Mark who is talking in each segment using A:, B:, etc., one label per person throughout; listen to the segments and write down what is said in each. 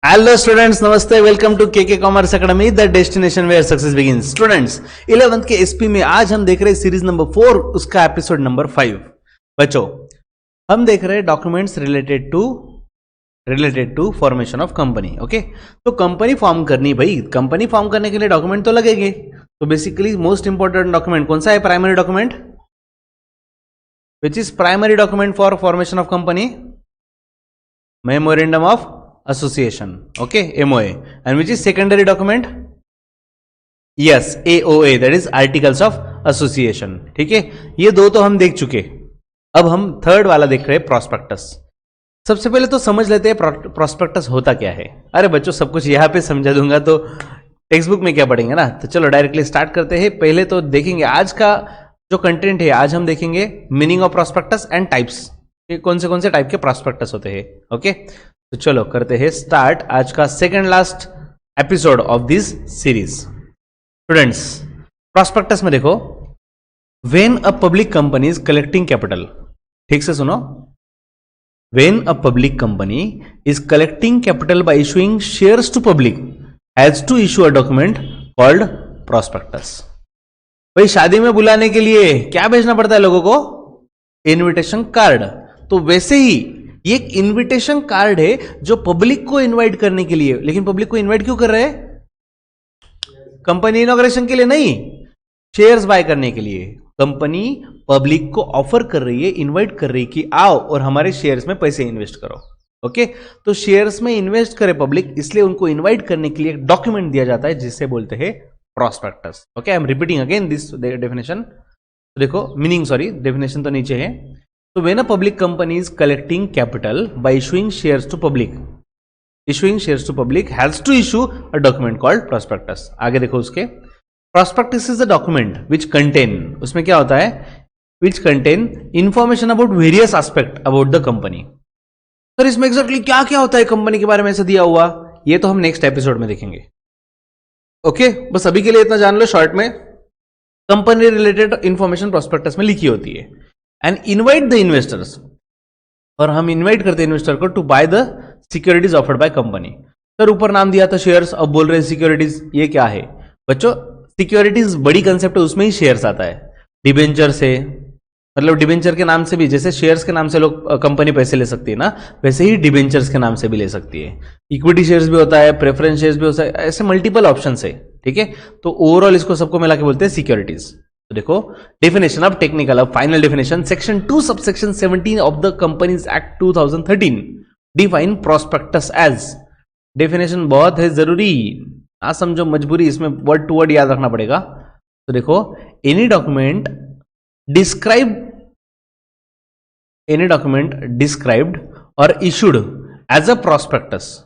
A: Hello students, namaste. Welcome to KK commerce academy, the destination where success begins. Students, 11th के SP में आज हम देख रहे हैं सीरीज नंबर 4, उसका एपिसोड नंबर 5। बच्चों, हम देख रहे हैं documents related to formation of company. Okay, तो कंपनी फॉर्म करनी, भाई कंपनी फॉर्म करने के लिए डॉक्यूमेंट तो लगेंगे। तो बेसिकली मोस्ट इंपॉर्टेंट डॉक्यूमेंट कौन सा है? Primary document. Which is primary document for formation of company? Memorandum of association, okay, MOA. And which is secondary document? Yes, AOA, that is articles of association. ठीक है, ये दो तो हम देख चुके। अब हम थर्ड वाला देख रहे हैं, प्रोस्पेक्टस। सबसे पहले तो समझ लेते हैं प्रोस्पेक्टस होता क्या है। अरे बच्चों, सब कुछ यहाँ पे समझा दूंगा तो टेक्स्ट बुक में क्या पढ़ेंगे ना। तो चलो डायरेक्टली स्टार्ट करते हैं। पहले तो देखेंगे आज का जो कंटेंट है। आज हम देखेंगे meaning of prospectus and types, कौन से टाइप के प्रोस्पेक्टस होते हैं। ओके, तो चलो करते हैं स्टार्ट आज का second last episode of this series. Students, prospectus में देखो, when a public company is collecting capital, ठीक से सुनो, when a public company is collecting capital by issuing shares to public has to issue a document called prospectus. भाई शादी में बुलाने के लिए क्या भेजना पड़ता है लोगों को? Invitation card. तो वैसे ही ये एक इनविटेशन कार्ड है जो पब्लिक को इनवाइट करने के लिए। लेकिन पब्लिक को इनवाइट क्यों कर रहे हैं? कंपनी इनॉग्रेशन के लिए नहीं, शेयर्स बाय करने के लिए। कंपनी पब्लिक को ऑफर कर रही है, इनवाइट कर रही है कि आओ और हमारे शेयर्स में पैसे इन्वेस्ट करो। ओके, तो शेयर्स में इन्वेस्ट करे पब्लिक, इसलिए उनको इन्वाइट करने के लिए एक डॉक्यूमेंट दिया जाता है जिसे बोलते हैं prospectus. Okay, I am repeating again this definition. देखो मीनिंग, सॉरी डेफिनेशन तो नीचे है। So when a public company is collecting capital by issuing shares to public has to issue a document called prospectus. आगे देखो उसके, prospectus is a document which contain, उसमें क्या होता है? Which contain information about various aspect about the company. Sir इसमें exactly क्या क्या होता है कंपनी के बारे में ऐसा दिया हुआ? ये तो हम नेक्स्ट एपिसोड में देखेंगे। ओके, बस अभी के लिए इतना जान लो शॉर्ट में। कंपनी रिलेटेड इंफॉर्मेशन प्रोस्पेक्टस में लिखी होती है। एंड इनवाइट द इन्वेस्टर्स, और हम इनवाइट करते हैं इन्वेस्टर को to buy the securities offered by company. Sir ऊपर नाम दिया था शेयर्स, अब बोल रहे हैं सिक्योरिटीज। ये क्या है बच्चों? सिक्योरिटीज बड़ी कंसेप्ट है, उसमें ही शेयर्स आता है। डिबेंचर से, मतलब डिबेंचर के नाम से भी, जैसे शेयर्स के नाम से लोग कंपनी पैसे ले सकती है ना, वैसे ही डिबेंचर्स के नाम से भी ले सकती है। इक्विटी शेयर्स भी होता है, प्रेफरेंस शेयर्स भी होता है, ऐसे मल्टीपल ऑप्शन है। ठीक है, तो ओवरऑल इसको सबको मिला के बोलते हैं सिक्योरिटीज। तो देखो, डेफिनेशन ऑफ टेक्निकल, अब final definition, section 2 subsection 17 of the Companies Act 2013 define prospectus as. Definition बहुत है जरूरी, ना समझो मजबूरी, इसमें वर्ड टू वर्ड याद रखना पड़ेगा। तो देखो, एनी डॉक्यूमेंट डिस्क्राइब्ड और इशूड एज अ प्रोस्पेक्टस।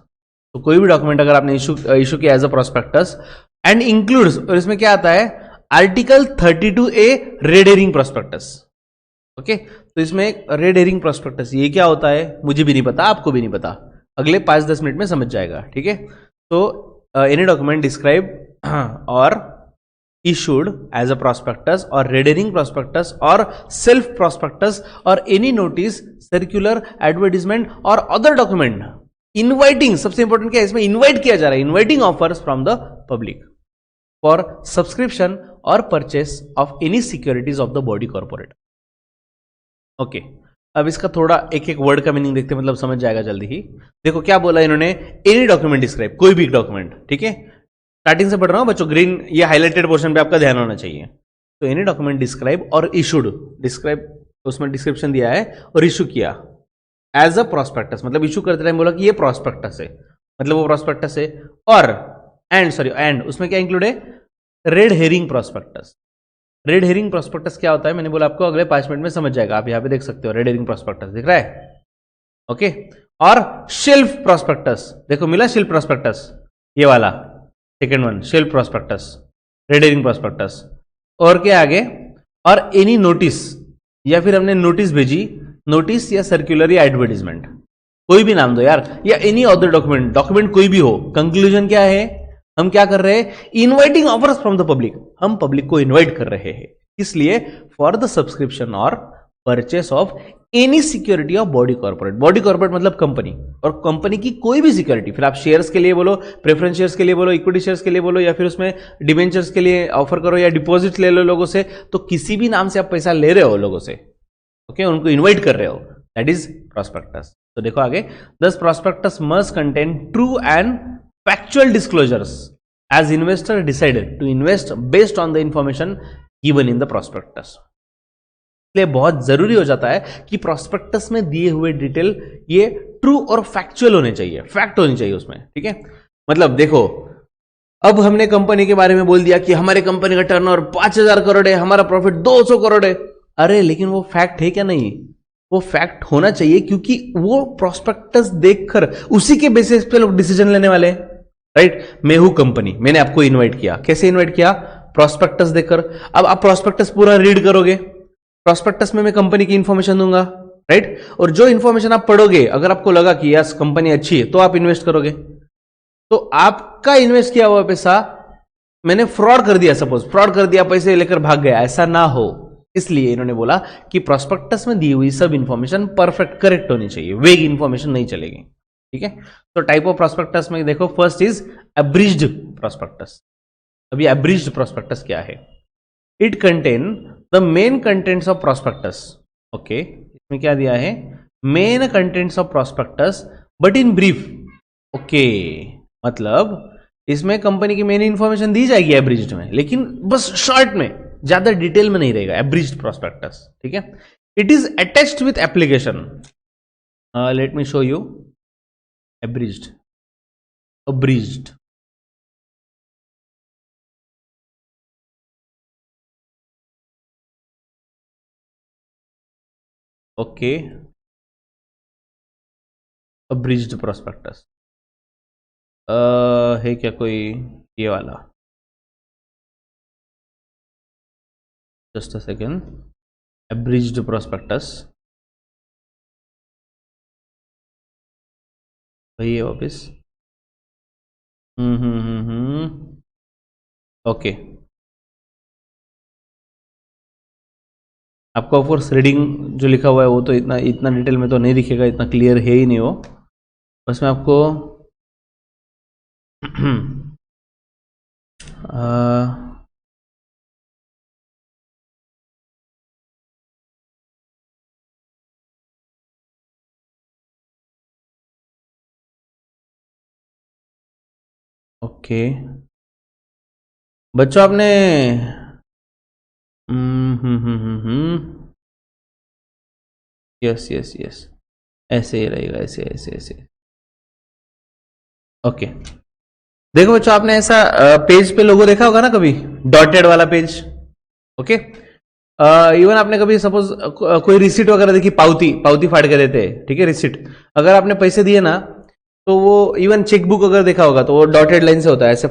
A: तो कोई भी डॉक्यूमेंट अगर आपने इशू किया as a prospectus and includes, और इसमें क्या आता है? Article 32A red herring prospectus. Okay, तो इसमें एक रेड हेरिंग प्रोस्पेक्टस, ये क्या होता है मुझे भी नहीं पता, आपको भी नहीं पता, अगले 5-10 मिनट में समझ जाएगा। ठीक है, तो एनी डॉक्यूमेंट डिस्क्राइब और issued as a prospectus or red herring prospectus or self prospectus or any notice, circular, advertisement or other document inviting, सबसे इंपॉर्टेंट क्या है इसमें? इन्वाइट किया जा रहा है, inviting offers from the public for subscription और purchase of any securities of the body corporate. Okay, अब इसका थोड़ा एक एक वर्ड का मीनिंग देखते हैं, मतलब समझ जाएगा जल्दी ही। देखो क्या बोला इन्होंने, एनी डॉक्यूमेंट डिस्क्राइब, कोई भी डॉक्यूमेंट। ठीक है, स्टार्टिंग से पढ़ रहा हूं बच्चों, ग्रीन ये हाईलाइटेड पोर्शन पे आपका ध्यान होना चाहिए। तो एनी डॉक्यूमेंट डिस्क्राइब और इशूड, डिस्क्राइब उसमें डिस्क्रिप्शन दिया है और इशू किया एज अ प्रोस्पेक्टस, मतलब इशू करते टाइम बोला कि ये प्रोस्पेक्टस है, मतलब वो प्रोस्पेक्टस है। और एंड उसमें क्या इंक्लूड है? Red herring prospectus. Red herring prospectus क्या होता है मैंने बोला आपको, अगले 5 मिनट में समझ जाएगा। आप यहां पे देख सकते हो रेड हेरिंग प्रोस्पेक्टस दिख रहा है। ओके, और शेल्फ प्रोस्पेक्टस, देखो मिला शेल्फ प्रोस्पेक्टस, ये वाला second one, shelf prospectus, red herring prospectus. और क्या आगे? और एनी नोटिस, या फिर हमने नोटिस भेजी, नोटिस या सर्कुलर या एडवर्टीजमेंट, कोई भी नाम दो यार, या एनी अदर डॉक्यूमेंट कोई भी हो। कंक्लूजन क्या है? हम क्या कर रहे हैं? Inviting offers from the public, हम पब्लिक को इनवाइट कर रहे हैं, इसलिए फॉर द सब्सक्रिप्शन और purchase of any security of body corporate. Body corporate मतलब कंपनी, और कंपनी की कोई भी सिक्योरिटी, फिर आप शेयर्स के लिए बोलो, प्रेफरेंस शेयर्स के लिए बोलो, इक्विटी शेयर्स के लिए बोलो, या फिर उसमें डिबेंचर्स के लिए ऑफर करो, या डिपॉजिट ले लो लोगों से, तो किसी भी नाम से आप पैसा ले रहे हो लोगों से, ओके, उनको इन्वाइट कर रहे हो, दैट इज प्रॉस्पेक्टस। तो देखो आगे, this prospectus must contain true and factual disclosures as investor decided to invest based on the information given in the prospectus. इसलिए बहुत जरूरी हो जाता है कि प्रॉस्पेक्टस में दिए हुए डिटेल ये ट्रू और फैक्चुअल होने चाहिए, फैक्ट होनी चाहिए उसमें, ठीक है। मतलब देखो, अब हमने कंपनी के बारे में बोल दिया कि हमारे कंपनी का टर्नओवर 5000 करोड़ है, हमारा प्रॉफिट 200 करोड़ है। अरे लेकिन वो फैक्ट है क्या? नहीं, वो फैक्ट होना चाहिए, क्योंकि वो प्रॉस्पेक्टस देखकर उसी के बेसिस पे लोग डिसीजन लेने वाले हैं, राइट। मैं हूं कंपनी, मैंने आपको इन्वाइट किया, कैसे इन्वाइट किया? प्रॉस्पेक्टस देखकर। अब आप प्रॉस्पेक्टस पूरा रीड करोगे, प्रॉस्पेक्टस में मैं कंपनी की इंफॉर्मेशन दूंगा, राइट। और जो इंफॉर्मेशन आप पढ़ोगे, अगर आपको लगा कि यस कंपनी अच्छी है, तो आप इन्वेस्ट करोगे। तो आपका इन्वेस्ट किया हुआ पैसा मैंने फ्रॉड कर दिया, सपोज फ्रॉड कर दिया, पैसे लेकर भाग गया, ऐसा ना हो, इसलिए इन्होंने बोला कि प्रॉस्पेक्टस में दी हुई सब इंफॉर्मेशन परफेक्ट करेक्ट होनी चाहिए, वेग इंफॉर्मेशन नहीं चलेगी, ठीक है। तो टाइप ऑफ प्रॉस्पेक्टस में देखो, फर्स्ट इज एब्रिज्ड प्रॉस्पेक्टस। अभी एब्रिज्ड प्रॉस्पेक्टस क्या है? It contain the main contents of prospectus, okay, इसमें क्या दिया है? Main contents of prospectus but in brief, okay, मतलब इसमें कंपनी की मेन इंफॉर्मेशन दी जाएगी एब्रिज्ड में, लेकिन बस शॉर्ट में, ज्यादा डिटेल में नहीं रहेगा एब्रिज्ड प्रॉस्पेक्टस, ठीक है। It is attached with application, let me show you abridged, abridged, okay, abridged prospectus है क्या कोई ये वाला? Just a second, abridged prospectus वही है वापिस, ओके। आपको ऑफकोर्स रीडिंग जो लिखा हुआ है वो तो इतना इतना डिटेल में तो नहीं दिखेगा, इतना क्लियर है ही नहीं वो, बस मैं आपको ओके बच्चों, आपने यस यस यस, ऐसे ही रहेगा, ऐसे ऐसे ऐसे, ओके। देखो बच्चों, आपने ऐसा पेज पे लोगो देखा होगा ना कभी, डॉटेड वाला पेज, ओके। इवन आपने कभी सपोज कोई रिसीट वगैरह देखी, पावती पावती फाड़ के देते हैं, ठीक है, रिसीट, अगर आपने पैसे दिए ना, तो वो इवन चेकबुक अगर देखा होगा तो वो डॉटेड लाइन से होता है, ऐसे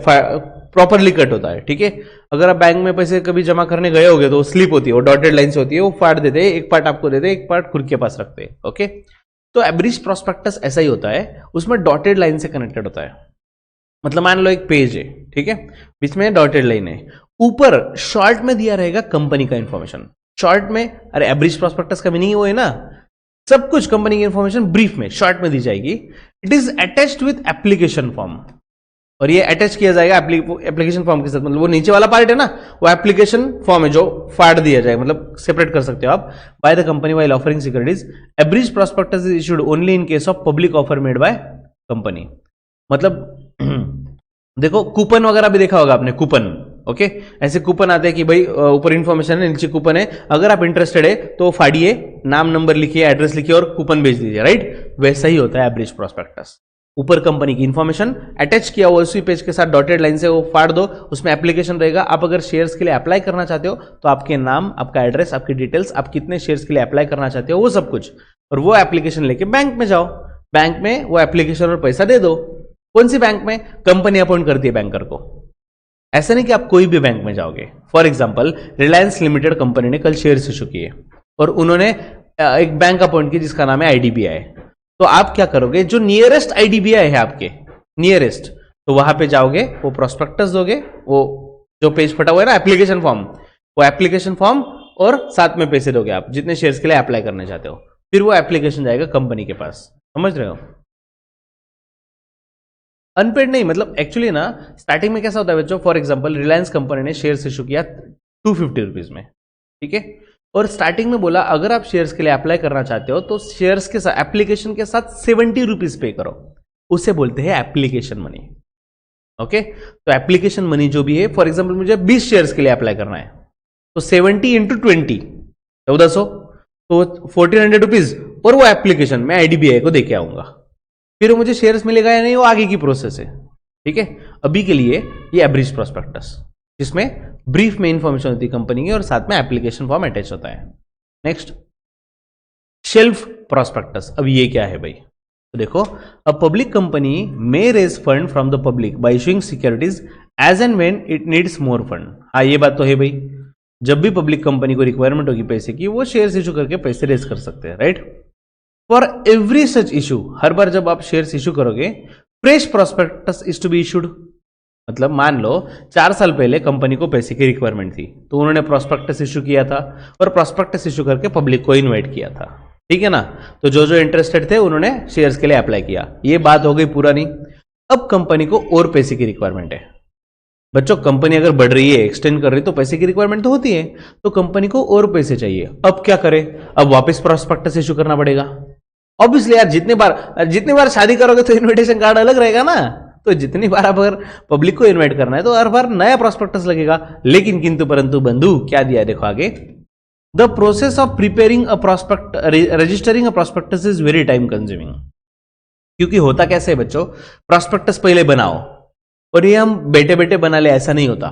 A: प्रॉपरली कट होता है, ठीक है। अगर आप बैंक में पैसे कभी जमा करने गए होगे तो वो स्लिप होती है, वो डॉटेड लाइन से होती है, वो फाड़ देते हैं, एक पार्ट आपको देते हैं, एक पार्ट खुद के पास रखते हैं, ओके। तो एब्रिज प्रॉस्पेक्टस ऐसा ही होता है, उसमें डॉटेड लाइन से कनेक्टेड होता है। मतलब मान लो एक पेज है, ठीक है, बीच में डॉटेड लाइन है, ऊपर शॉर्ट में दिया रहेगा कंपनी का इंफॉर्मेशन, शॉर्ट में, अरे एब्रिज प्रॉस्पेक्टस का मीनिंग वो है ना, सब कुछ कंपनी की इंफॉर्मेशन ब्रीफ में शॉर्ट में दी जाएगी। It is attached with application form, और ये अटैच किया जाएगा एप्लीकेशन फॉर्म के साथ, मतलब वो नीचे वाला पार्ट है ना, वो एप्लीकेशन फॉर्म है जो फाड़ दिया जाएगा, मतलब सेपरेट कर सकते हो आप, by the company while offering securities. Abridge prospectus is issued only in case of public offer made by company. मतलब देखो, कूपन वगैरह भी देखा होगा आपने, कूपन, ओके, ऐसे कूपन आते हैं कि भाई ऊपर इंफॉर्मेशन है, नीचे कूपन है, अगर आप इंटरेस्टेड है तो फाड़िए, नाम नंबर लिखिए, एड्रेस लिखिए और कूपन भेज दीजिए, राइट। वैसा ही होता है एब्रिज प्रॉस्पेक्टस, ऊपर कंपनी की इंफॉर्मेशन अटैच किया हुआ उसी पेज के साथ डॉटेड लाइन से वो फाड़ दो, उसमें एप्लीकेशन रहेगा। आप अगर शेयर्स के लिए अप्लाई करना चाहते हो तो आपके नाम, आपका एड्रेस, आपकी डिटेल्स, आप कितने शेयर्स के लिए अप्लाई करना चाहते हो, वो सब कुछ, और वो एप्लीकेशन लेके बैंक में जाओ, बैंक में वो एप्लीकेशन और पैसा दे दो। कौन सी बैंक में? कंपनी अपॉइंट करती है बैंकर को, ऐसा नहीं कि आप कोई भी बैंक में जाओगे। For example, Reliance limited company ने कल शेयर्स इशू किए और उन्होंने एक बैंक अपॉइंट की जिसका नाम है आईडीबीआई, तो आप क्या करोगे? जो नियरेस्ट आईडीबीआई है आपके नियरेस्ट, तो वहां पे जाओगे, वो प्रोस्पेक्टस दोगे, वो जो पेज फटा हुआ है ना एप्लीकेशन फॉर्म, वो एप्लीकेशन फॉर्म और साथ में पैसे दोगे आप जितने शेयर्स के लिए अप्लाई करना चाहते हो, फिर वो एप्लीकेशन जाएगा कंपनी के पास। समझ रहे हो? अनपेड नहीं, मतलब एक्चुअली ना स्टार्टिंग में कैसा होता है बच्चों, फॉर एग्जांपल रिलायंस कंपनी ने शेयर्स इशू किया 250 रुपीज में, ठीक है, और स्टार्टिंग में बोला अगर आप शेयर्स के लिए अप्लाई करना चाहते हो तो शेयर्स के साथ एप्लीकेशन के साथ 70 रुपीज पे करो, उसे बोलते हैं एप्लीकेशन मनी। ओके, तो एप्लीकेशन मनी जो भी है, फॉर एग्जांपल मुझे 20 शेयर्स के लिए अप्लाई करना है तो 70 इंटू 20 1400, तो 1400 रुपीज, और वो एप्लीकेशन मैं आईडीबीआई को देके आऊंगा, फिर मुझे शेयर्स मिलेगा या नहीं वो आगे की प्रोसेस है। ठीक है, अभी के लिए ये एब्रिज प्रोस्पेक्टस, जिसमें ब्रीफ में इंफॉर्मेशन होती है कंपनी की और साथ में एप्लीकेशन फॉर्म अटैच होता है। Next, shelf prospectus. अब ये क्या है भाई? तो देखो, a public company may raise fund from the public by issuing securities as and when it needs more fund. हाँ, ये बात तो है भाई, जब भी पब्लिक कंपनी को रिक्वायरमेंट होगी पैसे की, वो शेयर्स इशू करके पैसे रेज कर सकते हैं, right? For every such issue, हर बार जब आप शेयर्स इशू करोगे, fresh prospectus is to be issued. मतलब मान लो 4 साल पहले कंपनी को पैसे की रिक्वायरमेंट थी तो उन्होंने प्रोस्पेक्टस इशू किया था और प्रोस्पेक्टस इशू करके पब्लिक को इनवाइट किया था, ठीक है ना? तो जो जो इंटरेस्टेड थे उन्होंने शेयर्स के लिए अप्लाई किया, ये बात हो गई पुरानी। अब कंपनी को और पैसे की रिक्वायरमेंट है। बच्चों, कंपनी अगर बढ़ रही है, एक्सटेंड कर रही है, तो पैसे की रिक्वायरमेंट तो होती है, तो कंपनी को और पैसे चाहिए। अब क्या करे? अब वापस प्रोस्पेक्टस इशू करना पड़ेगा। ऑब्वियसली यार, जितनी बार शादी करोगे तो इनविटेशन कार्ड अलग रहेगा ना, तो जितनी बार आप अगर पब्लिक को इनवाइट करना है तो हर बार नया प्रोस्पेक्टस लगेगा। लेकिन किंतु परंतु बंधु क्या दिया, देखो आगे, the process of preparing a prospect registering a prospectus is very time consuming. क्योंकि होता कैसे है बच्चों, प्रोस्पेक्टस पहले बनाओ और ये हम बैठे बैठे बना ले, ऐसा नहीं होता,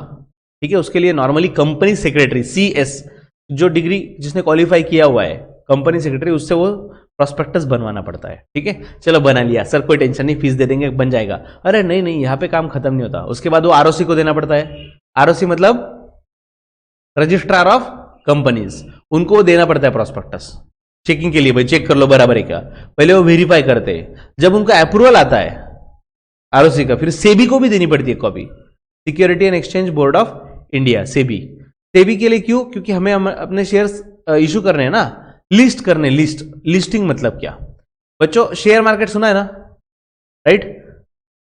A: ठीक है? उसके लिए नॉर्मली कंपनी सेक्रेटरी CS, जो डिग्री जिसने क्वालिफाई किया हुआ है कंपनी सेक्रेटरी, उससे वो प्रोस्पेक्टस बनवाना पड़ता है। ठीक है, चलो बना लिया सर, कोई टेंशन नहीं, फीस दे देंगे बन जाएगा। अरे नहीं नहीं, यहां पे काम खत्म नहीं होता। उसके बाद वो ROC को देना पड़ता है। ROC मतलब रजिस्ट्रार ऑफ कंपनीज, उनको देना पड़ता है प्रोस्पेक्टस चेकिंग के लिए, भाई चेक कर लो बराबर है क्या। पहले वो वेरीफाई करते हैं, जब उनका अप्रूवल आता है ROC का, फिर सेबी को भी देनी पड़ती है copy, security and exchange board of India, SEBI के लिए क्यों? क्योंकि हमें अपने शेयर्स इशू करने हैं ना, लिस्ट करने। लिस्टिंग मतलब क्या बच्चों? शेयर मार्केट सुना है ना, राइट?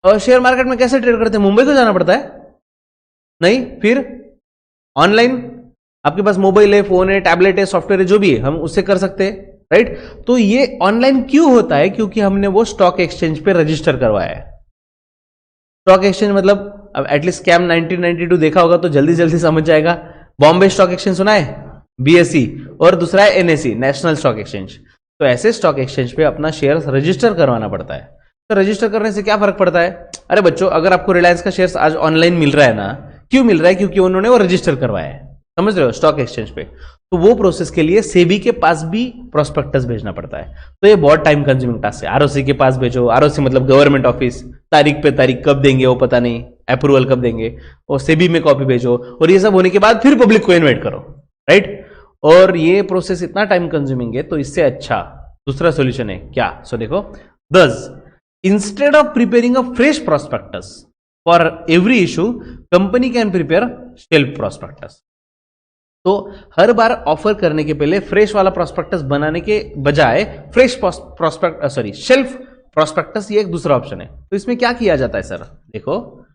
A: और शेयर मार्केट में कैसे ट्रेड करते हैं? मुंबई को जाना पड़ता है? नहीं, फिर ऑनलाइन आपके पास मोबाइल है, फोन है, टैबलेट है, सॉफ्टवेयर है, जो भी है, हम उससे कर सकते हैं, राइट? तो ये ऑनलाइन क्यों होता है? क्योंकि हमने वो स्टॉक एक्सचेंज पे रजिस्टर करवाया है। स्टॉक एक्सचेंज मतलब, अब एटलीस्ट स्कैम 1992 देखा होगा तो जल्दी जल्दी समझ जाएगा। बॉम्बे स्टॉक एक्सचेंज सुना है, BSE, और दूसरा है NSE, नेशनल स्टॉक एक्सचेंज। तो ऐसे स्टॉक एक्सचेंज पे अपना शेयर रजिस्टर करवाना पड़ता है। तो रजिस्टर करने से क्या फर्क पड़ता है? अरे बच्चों, अगर आपको रिलायंस का शेयर आज ऑनलाइन मिल रहा है ना, क्यों मिल रहा है? क्योंकि उन्होंने वो रजिस्टर करवाया है, समझ रहे हो, स्टॉक एक्सचेंज पे। तो वो प्रोसेस के लिए सेबी के पास भी प्रोस्पेक्टस भेजना पड़ता है। तो ये बहुत टाइम कंज्यूमिंग टास्क है। ROC के पास भेजो, ROC मतलब गवर्नमेंट ऑफिस, तारीख पे तारीख कब देंगे वो पता नहीं, अप्रूवल कब देंगे, और सेबी में कॉपी भेजो, और ये सब होने के बाद फिर पब्लिक को इन्वाइट करो, राइट? और ये प्रोसेस इतना टाइम कंज्यूमिंग है, तो इससे अच्छा दूसरा सॉल्यूशन है क्या? सो देखो, दस instead of preparing a fresh prospectus for every issue, company can prepare shelf prospectus. तो हर बार ऑफर करने के पहले फ्रेश वाला प्रोस्पेक्टस बनाने के बजाय शेल्फ प्रोस्पेक्टस, ये एक दूसरा ऑप्शन है। तो इसमें क्या किया जाता है सर? देखो,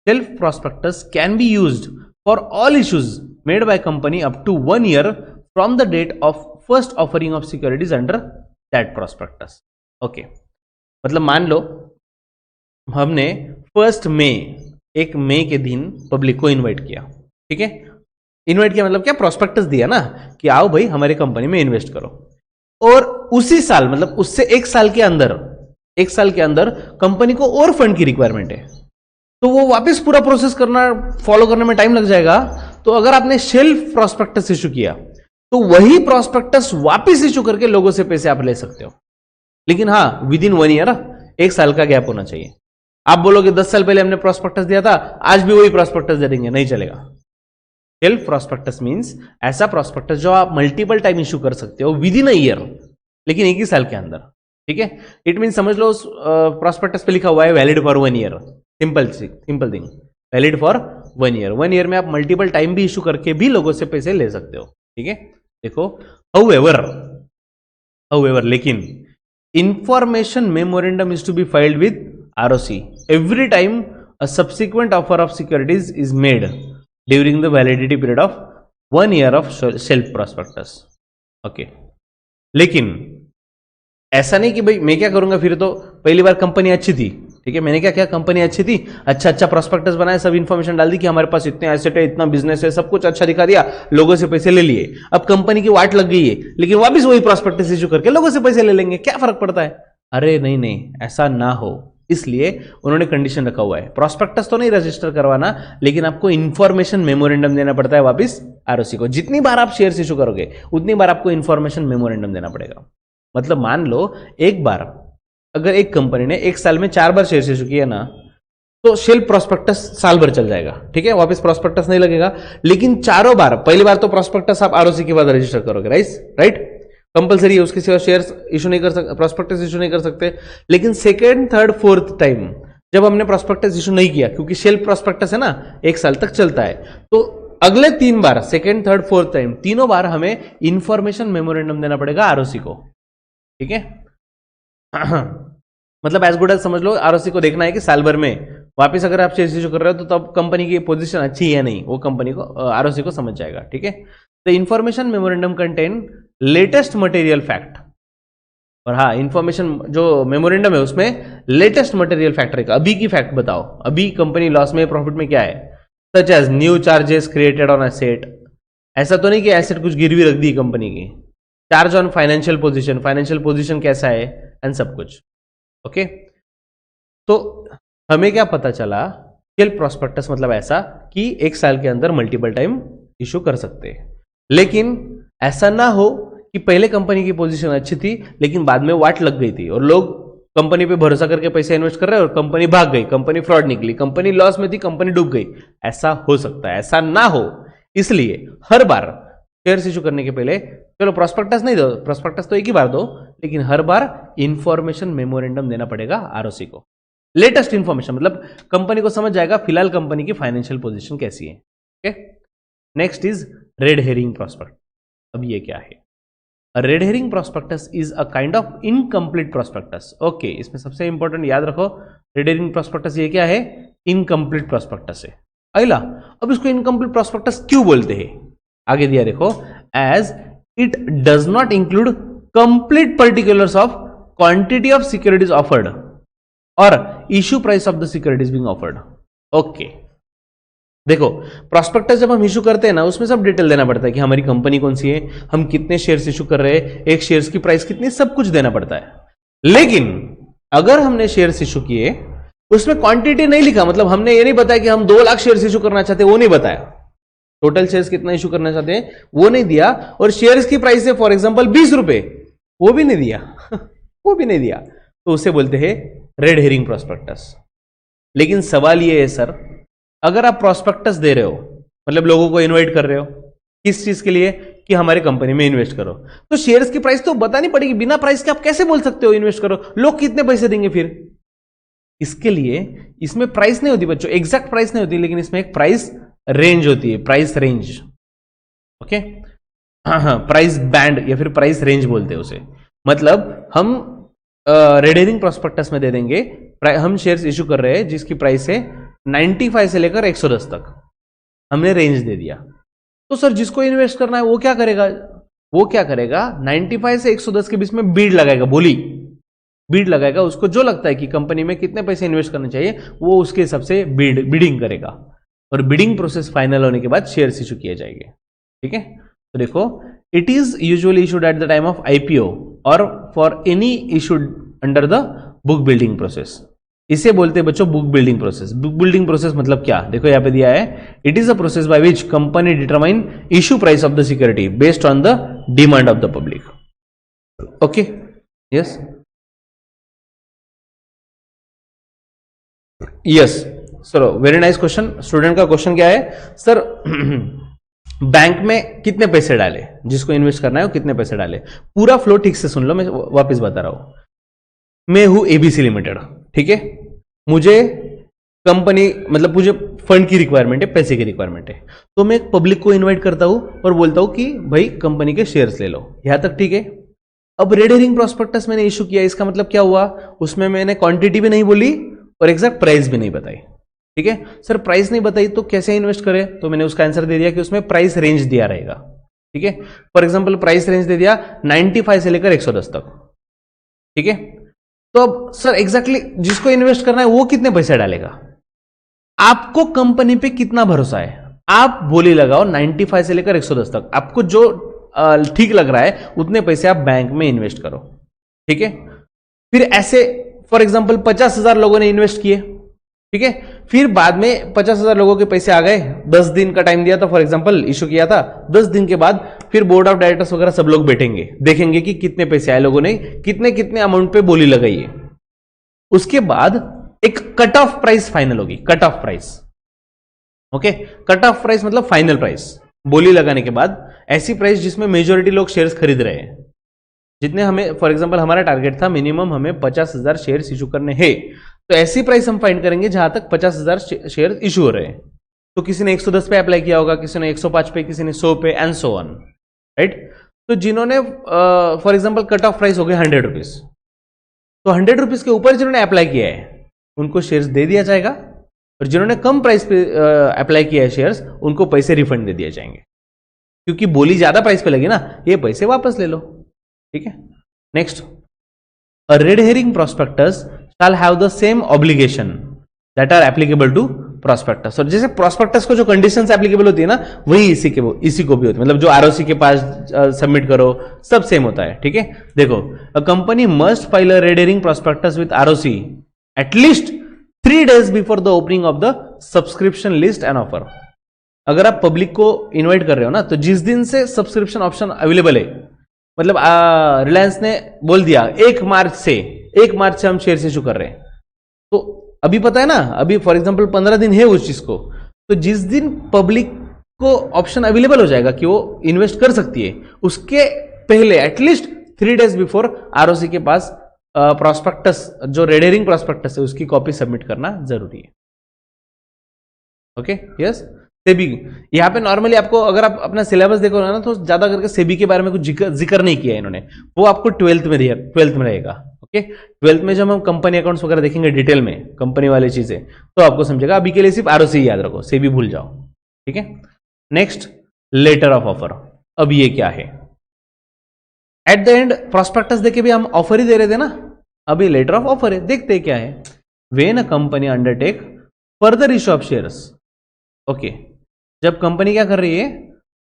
A: shelf prospectus can be used for all issues made by company up to 1 year from the date of first offering of securities under that prospectus. Okay, मतलब मान लो हमने 1 मई, 1 मई के दिन पब्लिक को इन्वाइट किया, ठीक है? इन्वाइट किया मतलब क्या? प्रोस्पेक्टस दिया ना कि आओ भाई हमारी कंपनी में इन्वेस्ट करो। और उसी साल, मतलब उससे 1 साल के अंदर कंपनी को और फंड की रिक्वायरमेंट है, तो वो वापस पूरा प्रोसेस फॉलो करने में टाइम लग जाएगा। तो अगर आपने शेल्फ प्रोस्पेक्टस इशू किया तो वही प्रोस्पेक्टस वापस इशू करके लोगों से पैसे आप ले सकते हो। लेकिन हाँ, विद इन 1 year, 1 साल का गैप होना चाहिए। आप बोलोगे 10 साल पहले हमने प्रोस्पेक्टस दिया था, आज भी वही प्रोस्पेक्टस दे देंगे, नहीं चलेगा। सेल्फ प्रोस्पेक्टस मींस ऐसा प्रोस्पेक्टस जो आप मल्टीपल टाइम इशू कर सकते हो विद इन अ ईयर, लेकिन 1 ही साल के अंदर, ठीक है? इट मीन समझ लो प्रोस्पेक्टस पे लिखा हुआ है valid for 1 year, simple thing, valid for 1 year। 1 year में आप मल्टीपल टाइम भी इशू करके भी लोगों से पैसे ले सकते हो। ठीक है, देखो हाउएवर लेकिन information memorandum is to be filed with ROC every time a subsequent offer of securities is made during the validity period of 1 year of self prospectus. Okay, लेकिन ऐसा नहीं कि भाई मैं क्या करूंगा, फिर तो पहली बार कंपनी अच्छी थी, ठीक है, मैंने क्या किया, कंपनी अच्छी थी, अच्छा प्रोस्पेक्टस बनाया, सब इन्फॉर्मेशन डाल दी कि हमारे पास इतने एसेट है, इतना बिजनेस है, सब कुछ अच्छा दिखा दिया, लोगों से पैसे ले लिए, अब कंपनी की वाट लग गई है, लेकिन वापस वही प्रोस्पेक्टस इश्यू करके लोगों से पैसे ले लेंगे, क्या फर्क पड़ता है? अरे नहीं, ऐसा ना हो, इसलिए उन्होंने कंडीशन रखा हुआ है, प्रोस्पेक्टस तो नहीं रजिस्टर करवाना, लेकिन आपको इंफॉर्मेशन मेमोरेंडम देना पड़ता है वापस आरओसी को। जितनी बार आप शेयर्स इशू करोगे उतनी बार आपको इंफॉर्मेशन मेमोरेंडम देना पड़ेगा। मतलब मान लो एक बार अगर एक कंपनी ने एक साल में 4 बार शेयर्स इशू किया ना, तो शेल्फ प्रोस्पेक्टस साल भर चल जाएगा, ठीक है, वापस प्रोस्पेक्टस नहीं लगेगा। लेकिन चारों बार, पहली बार तो प्रोस्पेक्टस आप आरओसी के बाद रजिस्टर करोगे, राइट, कंपलसरी है, उसके सिवा शेयर्स इशू नहीं कर सकते, प्रोस्पेक्टस इशू नहीं कर सकते। लेकिन सेकेंड, थर्ड, फोर्थ टाइम जब हमने प्रोस्पेक्टस इशू नहीं किया, क्योंकि शेल्फ प्रोस्पेक्टस है ना, 1 साल तक चलता है, तो अगले 3 बार, सेकेंड, थर्ड, फोर्थ टाइम, तीनों बार हमें इंफॉर्मेशन मेमोरेंडम देना पड़ेगा आरओसी को, ठीक है। मतलब एज गुड एज समझ लो, आरओसी को देखना है कि साल भर में वापस अगर आप शेयर इशू कर रहे हो तो तब कंपनी की पोजीशन अच्छी है नहीं, वो कंपनी को, आरओसी को समझ जाएगा, ठीक है। The information memorandum contain latest material fact, और हाँ, इंफॉर्मेशन जो मेमोरेंडम है उसमें लेटेस्ट मटेरियल फैक्ट रहेगा, अभी की फैक्ट बताओ, अभी कंपनी लॉस में, प्रॉफिट में क्या है, such as new charges created on asset, ऐसा तो नहीं कि एसेट कुछ गिरवी रख दी कंपनी की, चार्ज ऑन फाइनेंशियल पोजीशन कैसा है, एंड सब कुछ, ओके। तो हमें क्या पता चला, शेल्फ प्रोस्पेक्टस मतलब ऐसा कि 1 साल के अंदर मल्टीपल टाइम इशू कर सकते हैं, लेकिन ऐसा ना हो कि पहले कंपनी की पोजीशन अच्छी थी लेकिन बाद में वाट लग गई थी और लोग कंपनी पे भरोसा करके पैसे इन्वेस्ट कर रहे हैं और कंपनी भाग गई, कंपनी फ्रॉड निकली, कंपनी लॉस में थी, कंपनी डूब गई, ऐसा हो सकता है, ऐसा ना हो। इसलिए हर बार शेयर्स इशू करने के पहले, चलो प्रोस्पेक्टस नहीं दो, प्रोस्पेक्टस तो एक ही बार दो, लेकिन हर बार इंफॉर्मेशन मेमोरेंडम देना पड़ेगा आरओसी को, लेटेस्ट इंफॉर्मेशन, मतलब कंपनी को समझ जाएगा फिलहाल कंपनी की फाइनेंशियल पोजीशन कैसी है, okay. Next is red herring prospect. अब ये क्या है? Red herring prospectus is a kind of incomplete prospectus, okay. इसमें सबसे इंपॉर्टेंट याद रखो, रेड हेरिंग प्रोस्पेक्टस ये क्या है? इनकम्प्लीट प्रोस्पेक्टस है। अगला, अब इसको इनकम्प्लीट प्रोस्पेक्टस क्यों बोलते हैं? आगे दिया देखो, as it does not include complete particulars of quantity of securities offered और issue price of the securities being offered, okay. देखो, प्रोस्पेक्टस जब हम इशू करते हैं ना, उसमें सब डिटेल देना पड़ता है कि हमारी कंपनी कौन सी है, हम कितने शेयर्स इशू कर रहे हैं, एक शेयर्स की प्राइस कितनी, सब कुछ देना पड़ता है। लेकिन अगर हमने शेयर्स इशू किए, उसमें क्वांटिटी नहीं लिखा, मतलब हमने ये नहीं बताया कि हम 2 लाख शेयर्स इशू करना चाहते हैं, वो नहीं बताया, टोटल शेयर्स कितना इशू करना चाहते हैं वो नहीं दिया, और शेयर्स की प्राइस है फॉर एग्जांपल 20 रुपए, वो भी नहीं दिया वो भी नहीं दिया, तो उसे बोलते हैं रेड हेरिंग प्रोस्पेक्टस। लेकिन सवाल ये है सर, अगर आप प्रोस्पेक्टस दे रहे हो, मतलब लोगों को इनवाइट कर रहे हो किस चीज के लिए, कि हमारे कंपनी में इन्वेस्ट करो, तो शेयर्स की प्राइस तो बतानी पड़ेगी, बिना प्राइस के आप कैसे बोल सकते हो इन्वेस्ट करो, लोग कितने पैसे देंगे फिर? इसके लिए इसमें प्राइस नहीं होती बच्चों, एग्जैक्ट प्राइस नहीं होती, लेकिन इसमें एक प्राइस रेंज होती है, प्राइस रेंज, ओके। हाँ, प्राइस बैंड या फिर प्राइस रेंज बोलते हैं उसे। मतलब हम रेड हेरिंग प्रोस्पेक्टस में दे देंगे, हम शेयर्स इशू कर रहे हैं जिसकी प्राइस है 95 से लेकर 110 तक, हमने रेंज दे दिया, तो सर जिसको इन्वेस्ट करना है वो क्या करेगा? वो क्या करेगा, 95 से 110 के बीच में बीड लगाएगा, बोली बीड लगाएगा, उसको जो लगता है कि कंपनी में कितने पैसे इन्वेस्ट करने चाहिए वो उसके हिसाब से बिडिंग करेगा, और बिडिंग प्रोसेस फाइनल होने के बाद शेयर्स इशू किए जाएंगे, ठीक है। तो देखो, it is usually issued at the time of IPO और for any issued under the book building process, इसे बोलते हैं बच्चों book building process. Book building process मतलब क्या, देखो यहां पे दिया है, it is a process by which company determine issue price of the security based on the demand of the public, okay. Yes yes sir, very nice question. Student का question क्या है सर, बैंक में कितने पैसे डाले, जिसको invest करना है वो कितने पैसे डाले? पूरा फ्लो ठीक से सुन लो, मैं वापस बता रहा हूं। मैं हूं एबीसी लिमिटेड, ठीक है, मुझे कंपनी मतलब मुझे फंड की रिक्वायरमेंट है, पैसे की रिक्वायरमेंट है, तो मैं पब्लिक को इन्वाइट करता हूं और बोलता हूं कि भाई कंपनी के शेयर्स ले लो, यहां तक ठीक है। अब रेड हेरिंग प्रोस्पेक्टस मैंने इशू किया, इसका मतलब क्या हुआ, उसमें मैंने क्वांटिटी भी नहीं बोली और एग्जैक्ट प्राइस भी नहीं बताई। ठीक है सर, प्राइस नहीं बताई तो कैसे इन्वेस्ट करें, तो मैंने उसका आंसर दे दिया कि उसमें प्राइस रेंज दिया रहेगा। ठीक है, फॉर एग्जांपल प्राइस रेंज दे दिया 95 से लेकर 110 तक। ठीक है, तो अब सर एग्जैक्टली जिसको इन्वेस्ट करना है वो कितने पैसे डालेगा, आपको कंपनी पे कितना भरोसा है, आप बोली लगाओ 95 से लेकर 110 तक, आपको जो ठीक लग रहा है उतने पैसे आप बैंक में इन्वेस्ट करो। ठीक है, फिर ऐसे फॉर एग्जांपल 50,000 लोगों ने इन्वेस्ट किए। ठीक है, फिर बाद में 50,000 लोगों के पैसे आ गए, 10 दिन का टाइम दिया था, फॉर एग्जांपल इशू किया था, 10 दिन के बाद फिर बोर्ड ऑफ डायरेक्टर्स वगैरह सब लोग बैठेंगे, देखेंगे कि कितने पैसे आए, लोगों ने कितने कितने अमाउंट पे बोली लगाई है। उसके बाद एक कट ऑफ प्राइस फाइनल होगी, cut off price. Okay, cut off price मतलब फाइनल प्राइस, बोली लगाने के बाद ऐसी प्राइस जिसमें मेजोरिटी लोग शेयर्स खरीद रहे हैं, जितने हमें फॉर एग्जांपल हमारा टारगेट था मिनिमम हमें 50,000 शेयर्स इशू करने हैं, तो ऐसी प्राइस हम फाइंड करेंगे जहां तक 50,000 शेयर इशू हो रहे हैं। तो किसी ने 110 पे अप्लाई किया होगा, किसी ने 105 पे, किसी ने 100 पे एंड सो ऑन, राइट। तो जिन्होंने for example cut off price हो गया 100 रुपीज, तो 100 रुपीज के ऊपर जिन्होंने अप्लाई किया है उनको शेयर्स दे दिया जाएगा, और जिन्होंने कम प्राइस पे अप्लाई किया है शेयर्स उनको पैसे रिफंड दे दिए जाएंगे, क्योंकि बोली ज्यादा प्राइस पे लगी ना, ये पैसे वापस ले लो। ठीक है, next, a red herring prospectus shall have the same obligation that are applicable to prospectus। और जैसे प्रोस्पेक्टस को जो कंडीशंस एप्लीकेबल होती है ना, वही इसी को भी होती है, मतलब जो आरओसी के पास सबमिट करो सब सेम होता है। ठीक है, देखो, a company must file a red herring prospectus with ROC at least 3 days before the opening of the subscription list and offer. अगर आप पब्लिक को इन्वाइट कर रहे हो ना, तो जिस दिन से सब्सक्रिप्शन ऑप्शन अवेलेबल है, मतलब रिलायंस ने बोल दिया 1 मार्च से हम शेयर इशू कर रहे हैं, तो अभी पता है ना, अभी फॉर एग्जांपल 15 दिन है उस चीज को, तो जिस दिन पब्लिक को ऑप्शन अवेलेबल हो जाएगा कि वो इन्वेस्ट कर सकती है, उसके पहले एटलीस्ट 3 days बिफोर आरओसी के पास प्रोस्पेक्टस, जो रेड हेरिंग प्रोस्पेक्टस है, उसकी कॉपी सबमिट करना जरूरी है। Okay, yes. सेबी, यहाँ पे नॉर्मली आपको अगर आप अपना सिलेबस देखो ना, तो ज्यादा करके सेबी के बारे में कुछ जिक्र नहीं किया है इन्होंने, वो आपको 12th में रहेगा। ओके, 12th में जब हम कंपनी अकाउंट्स वगैरह देखेंगे डिटेल में, कंपनी वाली चीजें, तो आपको समझेगा। अभी के लिए सिर्फ आरओसी याद रखो, सेबी भूल जाओ। ठीक है, नेक्स्ट, लेटर ऑफ ऑफर। अब ये क्या है, एट द एंड प्रोस्पेक्टस देके भी हम ऑफर ही दे रहे थे ना, अभी लेटर ऑफ ऑफर है, देखते हैं क्या है। When a company undertake further issue of shares. Okay, जब कंपनी क्या कर रही है,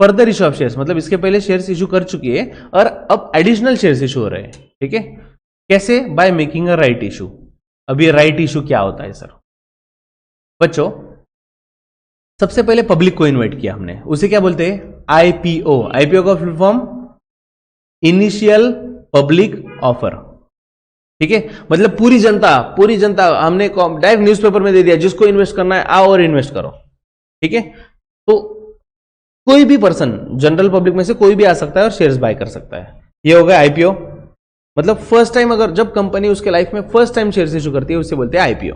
A: फर्दर इशू ऑफ शेयर्स, मतलब इसके पहले शेयर्स इशू कर चुकी है और अब एडिशनल शेयर्स इशू हो रहे हैं। ठीक है, कैसे, by making a right issue. अब ये राइट इशू क्या होता है सर? बच्चों, सबसे पहले पब्लिक को इन्वाइट किया हमने, उसे क्या बोलते हैं, आईपीओ। आईपीओ का full form initial public offer. ठीक है, मतलब पूरी जनता हमने डायरेक्ट न्यूज़पेपर में दे दिया, जिसको इन्वेस्ट करना है आओ और इन्वेस्ट करो। ठीक है, तो कोई भी पर्सन जनरल पब्लिक में से कोई भी आ सकता है और शेयर्स बाय कर सकता है। ये हो गया आईपीओ, मतलब फर्स्ट टाइम, अगर जब कंपनी उसके लाइफ में फर्स्ट टाइम शेयर्स इशू करती है उसे बोलते हैं आईपीओ।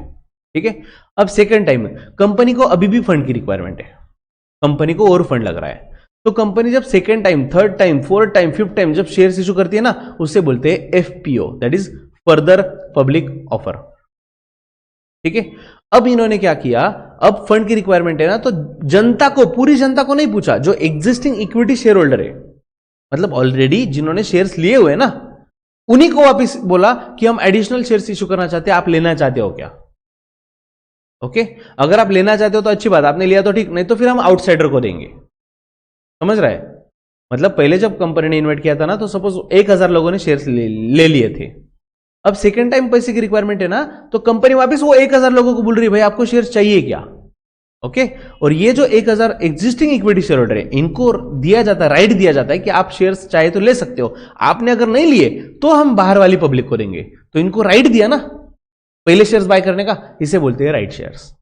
A: ठीक है, अब सेकंड टाइम कंपनी को अभी भी फंड की रिक्वायरमेंट है, कंपनी को और फंड लग रहा है, तो कंपनी जब second time, third time, fourth time, fifth time जब शेयर्स इशू करती है ना, उससे बोलते हैं FPO, that is further public offer. ठीक है, अब इन्होंने क्या किया, अब फंड की रिक्वायरमेंट है ना, तो जनता को, पूरी जनता को नहीं पूछा, जो एग्जिस्टिंग इक्विटी शेयर होल्डर है, मतलब ऑलरेडी जिन्होंने शेयर्स लिए हुए ना, उन्हीं को वापस बोला कि हम एडिशनल शेयर्स इशू करना चाहते हैं, आप लेना चाहते हो क्या? ओके, अगर आप लेना चाहते हो तो अच्छी बात, आपने लिया तो ठीक, नहीं तो फिर हम आउटसाइडर को देंगे। समझ रहा है, मतलब पहले जब कंपनी ने इन्वेट किया था ना, तो सपोज 1000 लोगों ने शेयर्स ले लिए थे, अब सेकेंड टाइम पैसे की रिक्वायरमेंट है ना, तो कंपनी वापस वो 1000 लोगों को बोल रही है, भाई आपको शेयर्स चाहिए क्या? ओके, और ये जो 1000 एग्जिस्टिंग इक्विटी शेयर होल्डर है, इनको दिया जाता है, राइट दिया जाता है कि आप शेयर्स चाहे तो ले सकते हो, आपने अगर नहीं लिए तो हम बाहर वाली पब्लिक को देंगे, तो इनको राइट दिया ना पहले शेयर्स बाय करने का, इसे बोलते हैं राइट शेयर्स।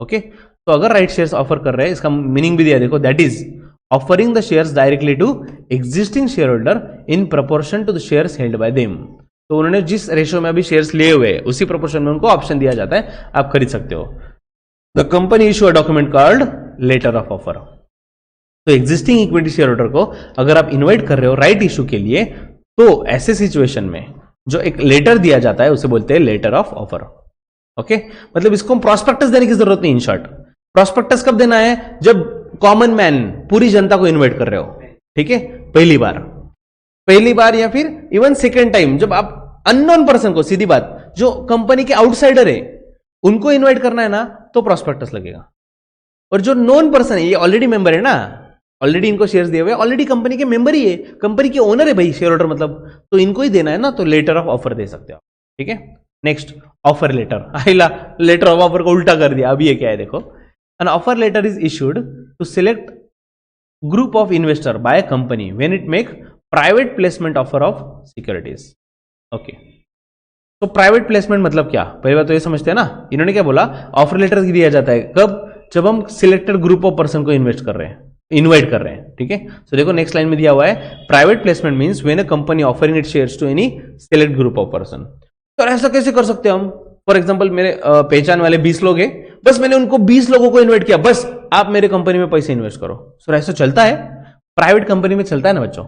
A: ओके, तो अगर राइट शेयर्स ऑफर कर रहे हैं, इसका मीनिंग भी दिया देखो, that is offering the shares directly to existing share holder in proportion to the shares held by them. तो उन्होंने जिस रेशियो में अभी शेयर्स लिए हुए हैं, उसी प्रोपोर्शन में उनको ऑप्शन दिया जाता है, आप खरीद सकते हो। The company issue a document called letter of offer. तो एग्जिस्टिंग इक्विटी शेयर होल्डर को अगर आप इन्वाइट कर रहे हो राइट इशू के लिए, तो ऐसे सिचुएशन में जो एक लेटर दिया जाता है उसे बोलते हैं लेटर ऑफ ऑफर। ओके, मतलब इसको हम प्रॉस्पेक्टस देने की जरूरत नहीं। इन शॉर्ट, प्रॉस्पेक्टस कब देना है? जब कॉमन मैन, पूरी जनता को इन्वाइट कर रहे हो, ठीक है, पहली बार या फिर इवन सेकेंड टाइम, जब आप अननोन पर्सन को, सीधी बात, जो कंपनी के आउटसाइडर है उनको इन्वाइट करना है ना, तो प्रॉस्पेक्टस लगेगा। और जो नॉन पर्सन है, ये ऑलरेडी मेंबर है ना, ऑलरेडी इनको शेयर्स दिए हुए, ऑलरेडी कंपनी के मेंबर ही है, कंपनी के ओनर है भाई, शेयर होल्डर मतलब, तो इनको ही देना है ना, तो लेटर ऑफ ऑफर दे सकते हो, ठीक है। Next, offer letter. आइला लेटर ऑफ ऑफर को उल्टा कर दिया। अभी ये क्या है देखो, an offer letter is issued to select group of investor by company when it make private placement offer of securities. Okay, तो प्राइवेट प्लेसमेंट मतलब क्या? पहली बात तो ये समझते हैं ना, इन्होंने क्या बोला, ऑफर लेटर दिया जाता है कब? जब हम सिलेक्टेड ग्रुप ऑफ पर्सन को इन्वाइट कर रहे हैं, ठीक है। सो देखो नेक्स्ट लाइन में दिया हुआ है, private placement means when a company offering it shares to any select group of person. तो ऐसा कैसे कर सकते हैं हम? फॉर एग्जांपल, मेरे पहचान वाले 20 लोग हैं, बस मैंने उनको 20 लोगों को इन्वाइट किया, बस आप मेरे कंपनी में पैसे इन्वेस्ट करो। सो ऐसा चलता है? प्राइवेट कंपनी में चलता है ना बच्चों।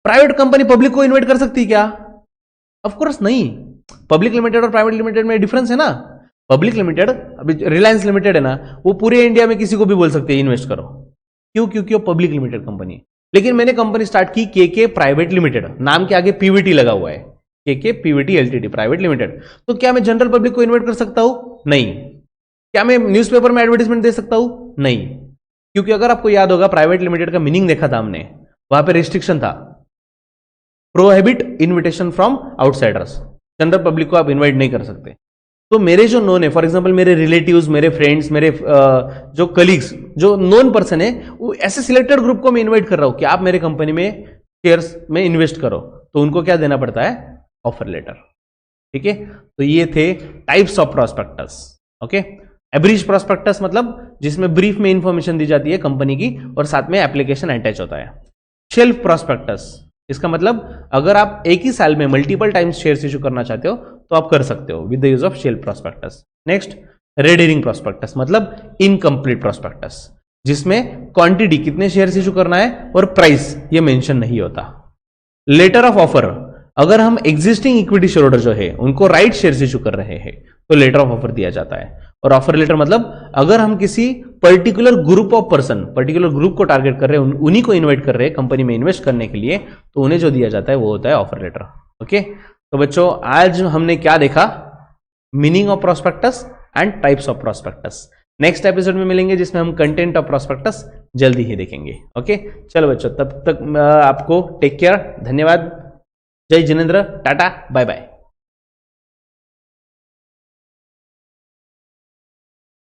A: प्राइवेट कंपनी पब्लिक को इन्वाइट कर सकती है क्या? ऑफ कोर्स नहीं। पब्लिक लिमिटेड और प्राइवेट लिमिटेड में डिफरेंस है ना। पब्लिक लिमिटेड, अभी रिलायंस लिमिटेड है ना, वो पूरे इंडिया में किसी को भी बोल सकते हैं इन्वेस्ट करो। क्यों? क्योंकि वो पब्लिक लिमिटेड कंपनी है। लेकिन मैंने कंपनी स्टार्ट की केके प्राइवेट लिमिटेड, नाम के आगे पीवीटी लगा हुआ है, KK PVT LTD private limited. तो क्या मैं जनरल पब्लिक को इन्वाइट कर सकता हूं? नहीं। क्या मैं न्यूज़पेपर में एडवर्टाइजमेंट दे सकता हूं? नहीं। क्योंकि अगर आपको याद होगा, प्राइवेट लिमिटेड का मीनिंग देखा था हमने, वहां पे रिस्ट्रिक्शन था, prohibit invitation from outsiders. General public को आप इन्वाइट नहीं कर सकते। तो मेरे जो नोन है, फॉर एग्जांपल मेरे रिलेटिव्स, मेरे फ्रेंड्स, मेरे जो कलीग्स, जो नोन पर्सन है, वो ऐसे सिलेक्टेड ग्रुप को मैं इन्वाइट कर रहा हूं कि आप मेरे कंपनी में शेयर्स में इन्वेस्ट करो, तो उनको क्या देना पड़ता है? ऑफर लेटर, ठीक है। तो ये थे types of prospectus. Okay, abridge prospectus मतलब जिसमें ब्रीफ में इंफॉर्मेशन दी जाती है कंपनी की और साथ में एप्लीकेशन अटैच होता है। शेल्फ प्रॉस्पेक्टस, इसका मतलब अगर आप एक ही साल में मल्टीपल टाइम्स शेयर्स इशू करना चाहते हो तो आप कर सकते हो with the use of shelf prospectus. Next, red herring prospectus मतलब इनकम्प्लीट प्रॉस्पेक्टस, जिसमें क्वांटिटी, कितने शेयर्स इशू करना है और प्राइस ये मेंशन नहीं होता। लेटर ऑफ ऑफर, अगर हम एग्जिस्टिंग इक्विटी शेयर होल्डर जो है उनको राइट शेयर्स इशू कर रहे हैं तो लेटर ऑफ ऑफर दिया जाता है। और ऑफर लेटर मतलब अगर हम किसी particular group of person, particular group को टारगेट कर रहे हैं, उन्हीं को इन्वाइट कर रहे हैं कंपनी में इन्वेस्ट करने के लिए, तो उन्हें जो दिया जाता है वो होता है ऑफर लेटर। ओके, तो बच्चों आज हमने क्या देखा? Meaning of prospectus and types of prospectus. Next episode में मिलेंगे जिसमें हम कंटेंट ऑफ प्रॉस्पेक्टस जल्दी ही देखेंगे। ओके, चलो बच्चों, तब तक आपको टेक केयर, धन्यवाद, जय जिनेंद्र, टाटा, बाय बाय।